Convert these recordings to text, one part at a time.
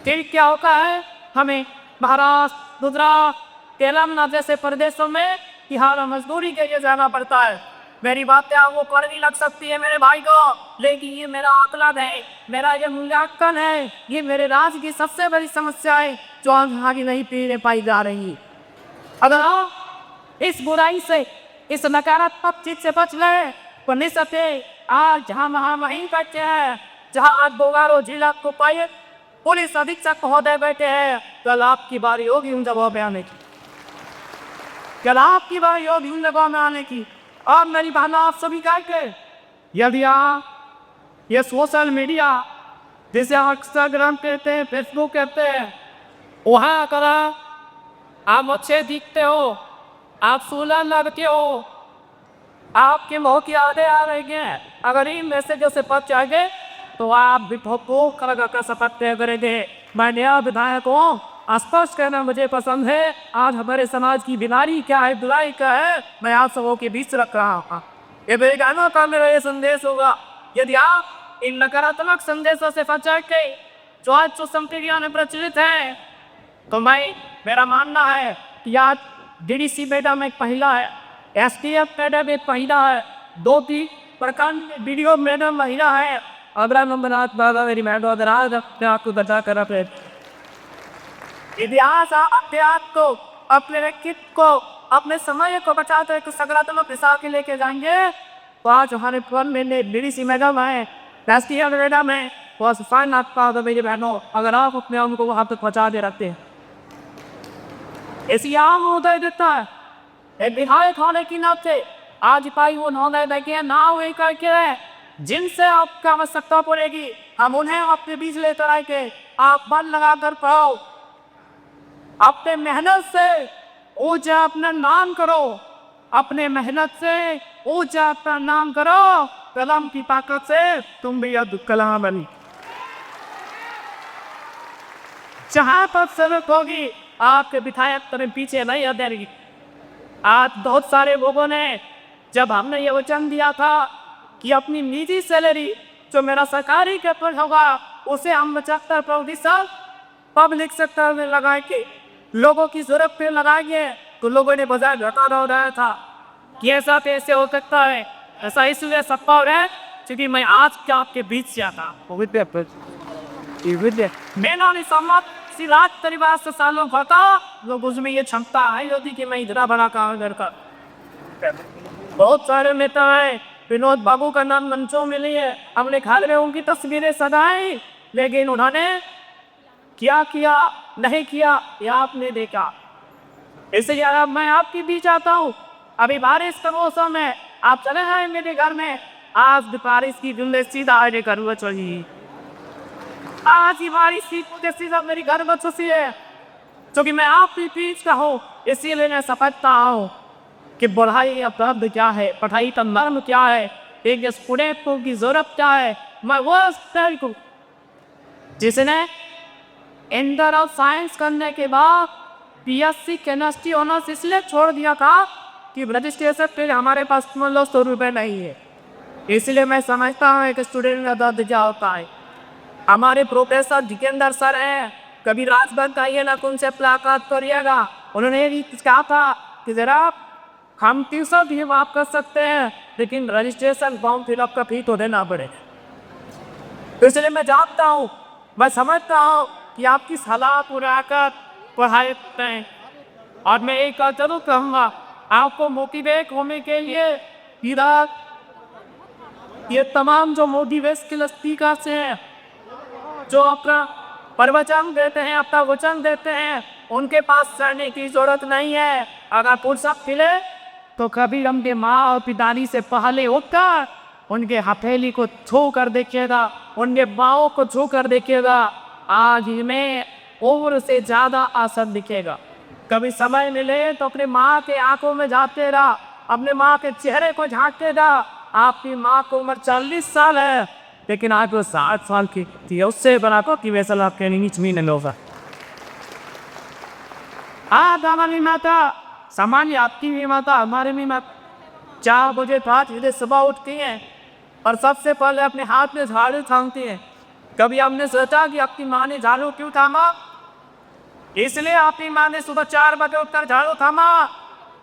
फिर क्या होता है, हमें महाराष्ट्र, गुजरात, तेलंगाना जैसे प्रदेशों में यहाँ मजदूरी के लिए जाना पड़ता है। मेरी बातें आपको कड़वी लग सकती है मेरे भाई को, लेकिन ये मेरा आकलन है, मेरा ये मूल्यांकन है, ये मेरे राज्य की सबसे बड़ी समस्या है जो आज आगे नहीं पीने पाई जा रही। अगर आप इस बुराई से, इस नकारात्मक चीज से बच ले तो निसते आज जहाँ वहीं बैठे हैं, जहाँ आज बोकारो जिला को पाए पुलिस अधीक्षक महोदय बैठे हैं, कल आपकी बारी होगी उन जगहों पे आने की, कल आपकी बारी होगी उन जगहों में आने की। और मेरी बहना आप सभी कह के, यदि आप ये सोशल मीडिया जिसे इंस्टाग्राम कहते हैं, फेसबुक कहते हैं, वहाँ अगर आप अच्छे दिखते हो, आप सुलह लगते हो, आपके मुँह की यादें आ रही हैं, अगर इन मैसेजों से बच जाएंगे तो आप भी बहुत कर सकते करेंगे। मैं नया विधायक हूँ, स्पष्ट कहना मुझे पसंद है। आज हमारे समाज की बीमारी क्या है, बुराई क्या है, मैं आप सबों के बीच रख रहा हूँ। ये वैज्ञानिकों का मेरा ये संदेश होगा, यदि आप इन नकारात्मक संदेशों से बच जाएंगे जो आज सोशल मीडिया में प्रचलित है, तो मेरा मानना है कि आज डीडीसी मैडम एक महिला है, एसटीएफ मैडम एक महिला है, 2-3 प्रखंड वीडियो मैडम महिला है, अबरा नंबरनाथ बाबा मेरी मैडम अपने आप को बचा कर अपने इतिहास, अपने आप को, अपने व्यक्तित्व को, अपने समय को बचाते एक सकारात्मक दिशा के लेके जाएंगे। तो आज हमारे फोन में डीडीसी मैडम है, एसटीएफ मैडम है, वो सफाई नाथ मेरी बहनों, अगर आप अपने आप को वहाँ तक पहुँचा दे रखते हैं, ऐसी आम होता देता है एक विधायक होने की नाते आज पाई वो नौदय देखे ना हुए करके जिनसे आपका आवश्यकता पड़ेगी, हम उन्हें आपके बीच लेकर आएंगे। आप मन लगा कर पढ़ो, अपने मेहनत से ऊंचा अपना नाम करो, अपने मेहनत से ऊंचा अपना नाम करो, कलम की ताकत से तुम भी अब कलम बनी। जहां पर जरूरत होगी आपके विधायक तुम्हें पीछे नहीं हटेगी। आज बहुत सारे लोगों ने, जब हमने ये वचन दिया था कि अपनी निजी सैलरी जो मेरा सरकारी कैपिटल होगा उसे हम 75% पब्लिक सेक्टर में लगाएंगे, लोगों की जरूरत पे लगाएंगे, तो लोगों ने बाजार घटा रहा था कि ऐसा कैसे हो सकता है। ऐसा इसलिए संभव है क्योंकि मैं आज क्या आपके बीच से आता मैंने सम्मत राज परिवार से सालों भरता लोग उसमें ये क्षमता है यदि कि मैं इतना बड़ा काम कर बहुत सारे नेता हैं, विनोद बाबू का नाम मंचों में लिए, हमने घर में उनकी तस्वीरें सजाई, लेकिन उन्होंने क्या किया नहीं किया यह आपने देखा। इसलिए अब मैं आपके बीच आता हूँ, अभी बारिश का मौसम है, आप चले जाए मेरे घर में, आज बारिश की बूंदें सीधा आने करूँगा चाहिए, आज ही बारिश की बूंदें सीधा मेरी घर में चुसी है, क्योंकि मैं आपके बीच का हूँ। इसीलिए मैं समझता हूँ कि पढ़ाई अपराध क्या है, पढ़ाई का मर्म क्या है, एक स्टूडेंट को की जरूरत क्या है। मैं वो स्टूडेंट को जिसने इंटर ऑफ साइंस करने के बाद बीएससी केमिस्ट्री ऑनर्स इसलिए छोड़ दिया था कि रजिस्ट्रेशन पे हमारे पास 100 रुपये नहीं है। इसलिए मैं समझता हूँ एक स्टूडेंट का दर्द क्या होता है। हमारे प्रोफेसर जितेंद्र सर हैं, कभी राजभर का ये ना उनसे मुलाकात करिएगा, उन्होंने भी कहा था कि जरा हम ट्यूशन भी माफ कर सकते हैं लेकिन रजिस्ट्रेशन फॉर्म फिलअप का फी तो देना पड़ेगा। इसलिए मैं जानता हूँ, मैं समझता हूँ कि आपकी सलाह पूरा कर पढ़ाई करते हैं, और मैं एक जरूर कहूँगा आपको मोटिवेट होने के लिए ये तमाम जो मोटिवेशनल स्पीकर हैं जो अपना प्रवचन देते हैं, अपना वचन देते हैं, उनके पास चढ़ने की जरूरत नहीं है। अगर फुर्सत मिले तो कभी उनके माँ और पिताजी से पहले उठकर उनके हथेली को छू कर देखिएगा, उनके बाहों को छू कर देखिएगा, आज में उम्र से ज़्यादा असर दिखेगा। कभी समय मिले तो अपने माँ के आंखों में झाँकते रहा, अपने माँ के चेहरे को झाँकते रहा। आपकी माँ को उम्र 40 साल है लेकिन आप वो 60 साल की थी, उससे बना को कि वैसा आपके नीच में नहीं होगा। आज हमारी माता सामान्य, आपकी भी माता हमारे भी माता 4 बजे 5 बजे सुबह उठती हैं और सबसे पहले अपने हाथ में झाड़ू थामती हैं, कभी आपने सोचा कि आपकी माँ ने झाड़ू क्यों थामा? इसलिए आपकी माँ ने सुबह 4 बजे उठकर झाड़ू थामा।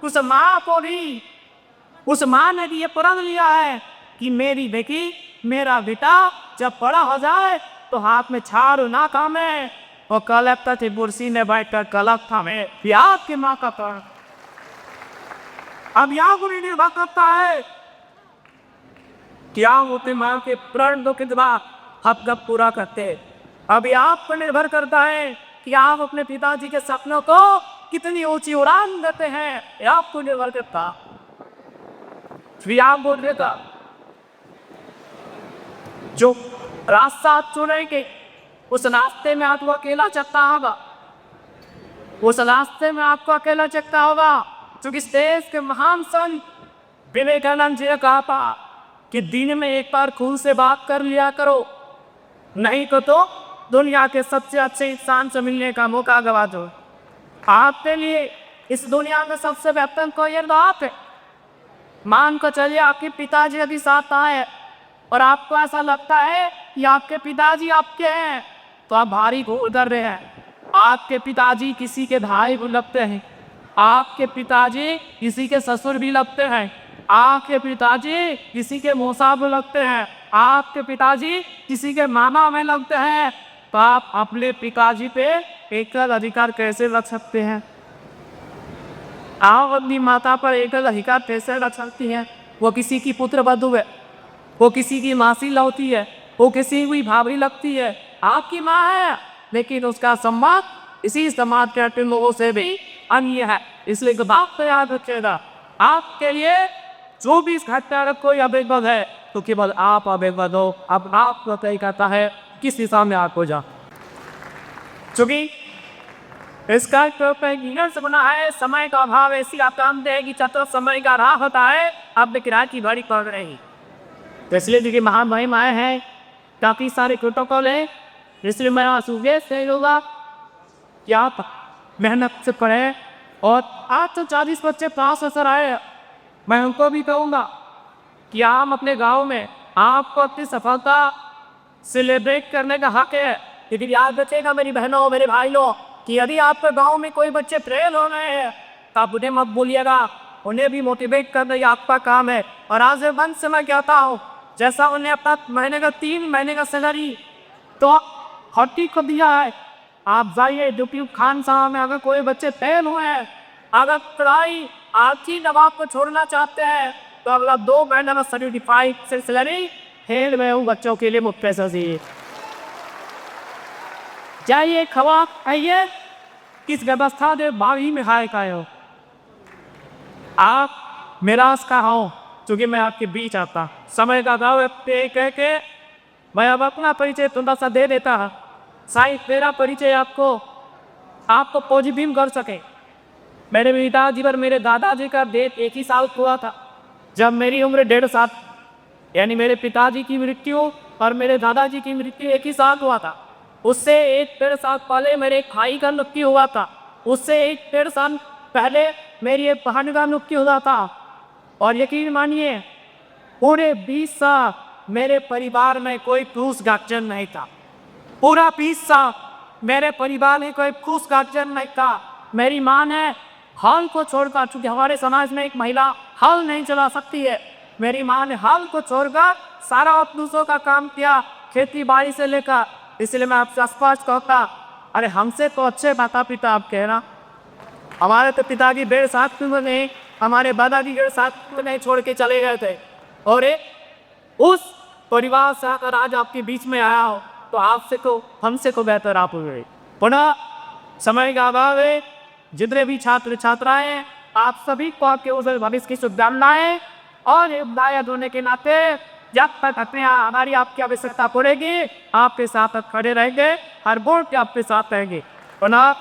उस माँ को भी, उस माँ ने भी ये प्रण लिया है कि मेरी बेटी, मेरा बेटा जब बड़ा हो जाए तो हाथ में झाड़ू ना थामे और कलेक्टर की कुर्सी में बैठकर कलक थामे। ये आपकी माँ का प्रण। अब यहाँ को निर्भर करता है क्या होते माँ के प्रण को कितना हद तक पूरा करते हैं। अभी आप पर निर्भर करता है कि आप अपने पिताजी के सपनों को कितनी ऊंची उड़ान देते हैं। ये आपको निर्भर करता। फिर आप बोल देता जो रास्ता चुनेंगे उस रास्ते में आपको अकेला चलता होगा, उस रास्ते में आपको अकेला चलता होगा। क्योंकि इस देश के महान संत विवेकानंद जी ने कहा था कि दिन में एक बार खुद से बात कर लिया करो, नहीं तो दुनिया के सबसे अच्छे इंसान से मिलने का मौका गवा दो। आपके लिए इस दुनिया में सबसे बेहतर कोई आप है। मान कर चलिए आपके पिताजी अभी साथ आए और आपको ऐसा लगता है कि आपके पिताजी आपके हैं, तो आप भारी भूल कर रहे हैं। आपके पिताजी किसी के भाई भी लगते हैं, आपके पिताजी किसी के ससुर भी लगते हैं, आपके पिताजी किसी के मौसा भी लगते हैं, आपके पिताजी किसी के मामा में लगते हैं। तो आप अपने पिताजी पे एकल अधिकार कैसे रख सकते हैं? आप अपनी माता पर एकल अधिकार कैसे रख सकती हैं? वो किसी की पुत्र वधू है, वो किसी की मासी लगती है, वो किसी की भाभी लगती है, आपकी माँ है, लेकिन उसका सम्मान इसी समाज के लोगों से भी अन्य है। इसलिए बात तो याद रखिएगा, आपके लिए जो भी इस घटना का कोई अभिगम है तो केवल आप अभिगम हो। अब आपको तय करता है किस दिशा में आप हो जा। चूंकि इसका से बना है, समय का अभाव ऐसी आप जानते हैं कि चतुर समय का राह होता है। अब किराए की बड़ी पड़ रही, तो इसलिए देखिए महान महिमाएं हैं, काफ़ी सारे प्रोटोकॉल है। इसलिए मैं सुबह से होगा कि आप मेहनत से पढ़े और 840 बच्चे पास असर आए। मैं उनको भी कहूँगा कि आप अपने गांव में आपको अपनी सफलता सेलिब्रेट करने का हक है। लेकिन याद रखिएगा मेरी बहनों, मेरे भाइयों, कि यदि आपके गांव में कोई बच्चे फेल हो रहे हैं तो आप उन्हें मत बोलिएगा, उन्हें भी मोटिवेट करना ये आपका काम है। और आज मन से मैं कहता हूँ, जैसा उन्हें अपना महीने का 3 महीने का सैलरी तो हट्टी को दिया है, आप जाइए यूट्यूब खान साहब में, अगर कोई बच्चे फेल हुए हैं, अगर पढ़ाई आर्थिक दबाव को छोड़ना चाहते हैं तो अगला 2 महीने में सर्टिफाइड सैलरी फेल में उन बच्चों के लिए मुफ्त पैसा चाहिए। जाइए खबर आइए किस व्यवस्था दे बागी में हाय का हो। आप मेरा का हो, क्योंकि मैं आपके बीच आता। समय का गाँव कह के मैं अब अपना परिचय थोड़ा सा दे देता है, शायद मेरा परिचय आपको पॉजिटिव कर सके। मेरे पिताजी पर मेरे दादाजी का डेथ एक ही साल हुआ था, जब मेरी उम्र 1.5 साल, यानी मेरे पिताजी की मृत्यु और मेरे दादाजी की मृत्यु एक ही साल हुआ था। उससे 1-1.5 साल पहले मेरे एक भाई का मृत्यु हुआ था, उससे 1-1.5 साल पहले मेरी एक बहन का मृत्यु हुआ था। और यकीन मानिए पूरे 20 साल मेरे परिवार में कोई पुरुष गार्जियन नहीं था। पूरा 20 साल मेरे परिवार में कोई पुरुष गार्जियन नहीं था। मेरी माँ ने हल को छोड़कर, चूँकि हमारे समाज में एक महिला हल नहीं चला सकती है, मेरी माँ ने हल को छोड़कर सारा पुरुषों का काम किया, खेती बाड़ी से लेकर। इसलिए मैं आपसे स्पष्ट कहता, अरे हमसे तो अच्छे माता पिता आप कहना। हमारे तो पिताजी 1.5 साल में नहीं, हमारे दादाजी 1.5 साल में नहीं छोड़ के चले गए थे, और उस परिवार से अगर आज आपके बीच में आया हो तो आपसे को हमसे को बेहतर आप हुए। पुनः समय का अभाव है, जितने भी छात्र छात्राएं हैं आप सभी को आपके उस भविष्य की शुभकामनाएं, और हिदायत होने के नाते जब तक हमारी आपकी आवश्यकता पड़ेगी आपके साथ खड़े रहेंगे, हर वोट के आपके साथ रहेंगे। पुनः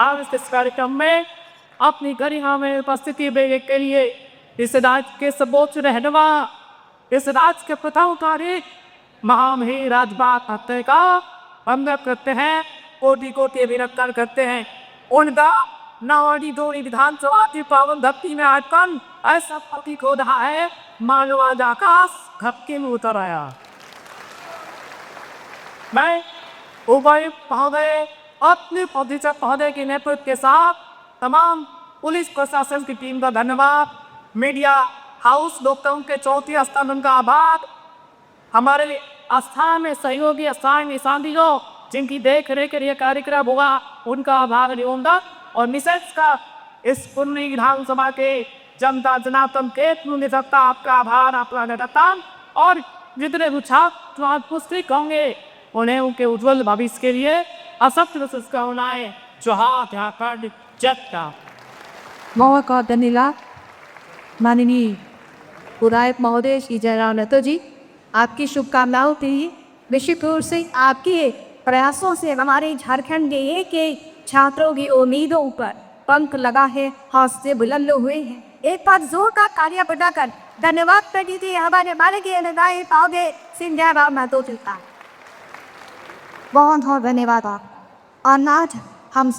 आज इस कार्यक्रम में अपनी गरिमा में उपस्थिति देने के लिए इस राज्य के सर्वोच्च रहनुमा, इस राज्य के प्रथाकारी महामहिम राजपाल हत्या का वंदन करते हैं, कोटि कोटि अभिनंदन करते हैं। उनका नवाडी दोड़ी विधानसभा की पावन धरती में आजकल ऐसा प्रतीक हो रहा है मानव आज आकाश घपके में उतर आया। मैं उपायुक्त महोदय अपने प्रतिशत महोदय के नेतृत्व के साथ तमाम पुलिस प्रशासन की टीम का धन्यवाद, मीडिया हाउस लोगों के चौथी स्थान उनका आभार, हमारे आस्थान में सहयोगी स्थानीय साथियों जिनकी देख रेख ये कार्यक्रम हुआ उनका आभार निवेदन और निशंस का इस पूर्णी विधानसभा के जनता जनार्दन के निजता आपका आभार, आपका निरतान और जितने भी छात्र आज पुस्तक होंगे उन्हें उनके उज्जवल भविष्य के लिए असत्य शुभकामनाएं जो हाथ यहाँ पर जगता बहुत धन्यवाद माननीय विधायक महोदय श्री जयराम नेतो जी, आपकी शुभकामनाओं के लिए निश्चित रूप से आपके प्रयासों से हमारे झारखंड के एक छात्रों की उम्मीदों पर पंख लगा है, हौसले बुलंद हुए हैं। एक बार जोर का कार्य बता कर धन्यवाद कर दीजिए हमारे माने के अनुदाय पाओगे सिंधिया राम महतो चिंता। बहुत बहुत धन्यवाद आप। और आज हम